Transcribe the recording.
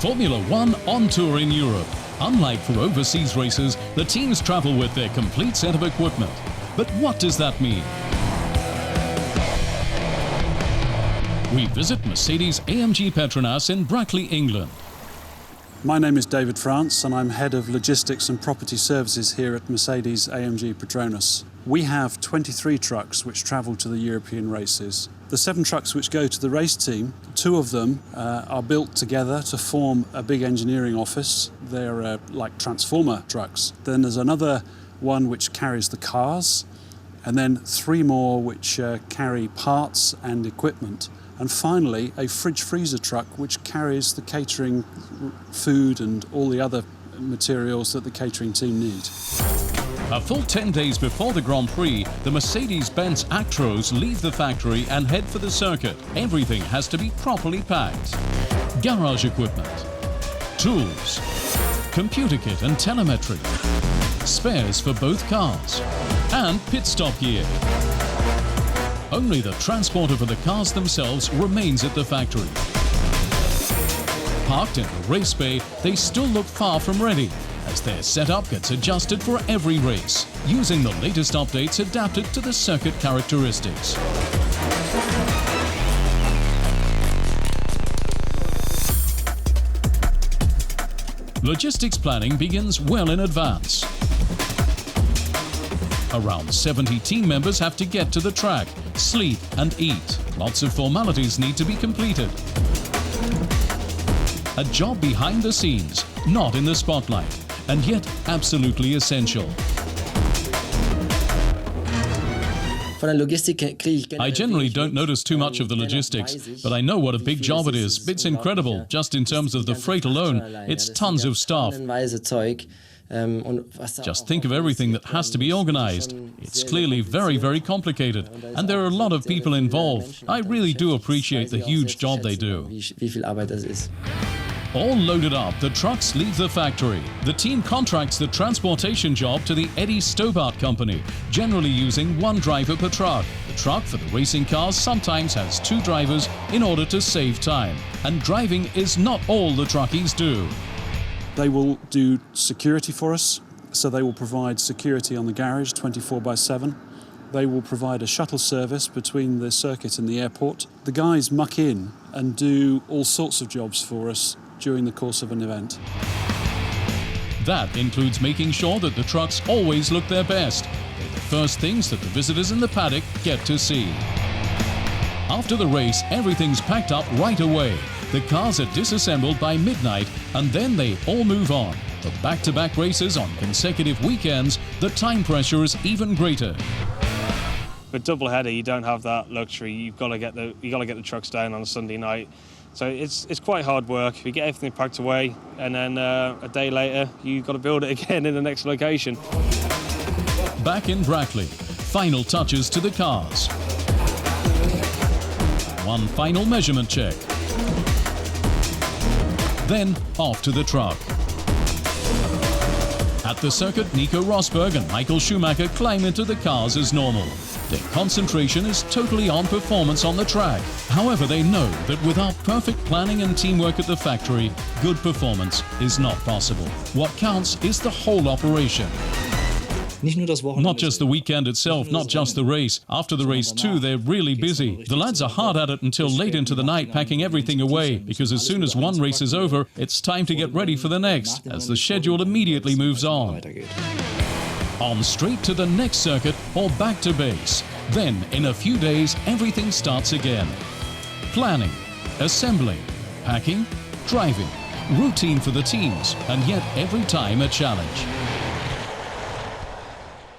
Formula One on tour in Europe. Unlike for overseas races, the teams travel with their complete set of equipment. But what does that mean? We visit Mercedes-AMG Petronas in Brackley, England. My name is David France and I'm Head of Logistics and Property Services here at Mercedes-AMG Petronas. We have 23 trucks which travel to the European races. The 7 trucks which go to the race team, 2 of them are built together to form a big engineering office. They're like transformer trucks. Then there's another one which carries the cars, and then 3 more which carry parts and equipment. And finally, a fridge freezer truck which carries the catering food and all the other materials that the catering team need. A full 10 days before the Grand Prix, the Mercedes-Benz Actros leave the factory and head for the circuit. Everything has to be properly packed. Garage equipment, tools, computer kit and telemetry, spares for both cars, and pit stop gear. Only the transporter for the cars themselves remains at the factory. Parked in the race bay, they still look far from ready, as their setup gets adjusted for every race, using the latest updates adapted to the circuit characteristics. Logistics planning begins well in advance. Around 70 team members have to get to the track, sleep and eat. Lots of formalities need to be completed. A job behind the scenes, not in the spotlight, and yet absolutely essential. I generally don't notice too much of the logistics, but I know what a big job it is. It's incredible. Just in terms of the freight alone, it's tons of stuff. Just think of everything that has to be organized. It's clearly very, very complicated, and there are a lot of people involved. I really do appreciate the huge job they do. All loaded up, the trucks leave the factory. The team contracts the transportation job to the Eddie Stobart company, generally using 1 driver per truck. The truck for the racing cars sometimes has 2 drivers in order to save time. And driving is not all the truckies do. They will do security for us, so they will provide security on the garage 24/7. They will provide a shuttle service between the circuit and the airport. The guys muck in and do all sorts of jobs for us during the course of an event. That includes making sure that the trucks always look their best. They're the first things that the visitors in the paddock get to see. After the race, everything's packed up right away. The cars are disassembled by midnight, and then they all move on. For back-to-back races on consecutive weekends, the time pressure is even greater. With double header, you don't have that luxury. You've got to get the trucks down on a Sunday night. So it's quite hard work. We get everything packed away, and then a day later, you've got to build it again in the next location. Back in Brackley, final touches to the cars. One final measurement check. Then off to the truck. At the circuit, Nico Rosberg and Michael Schumacher climb into the cars as normal. Their concentration is totally on performance on the track. However, they know that without perfect planning and teamwork at the factory, good performance is not possible. What counts is the whole operation. Not just the weekend itself, not just the race. After the race too, they're really busy. The lads are hard at it until late into the night, packing everything away, because as soon as one race is over, it's time to get ready for the next, as the schedule immediately moves on. On straight to the next circuit or back to base. Then, in a few days, everything starts again. Planning, assembling, packing, driving. Routine for the teams, and yet every time a challenge.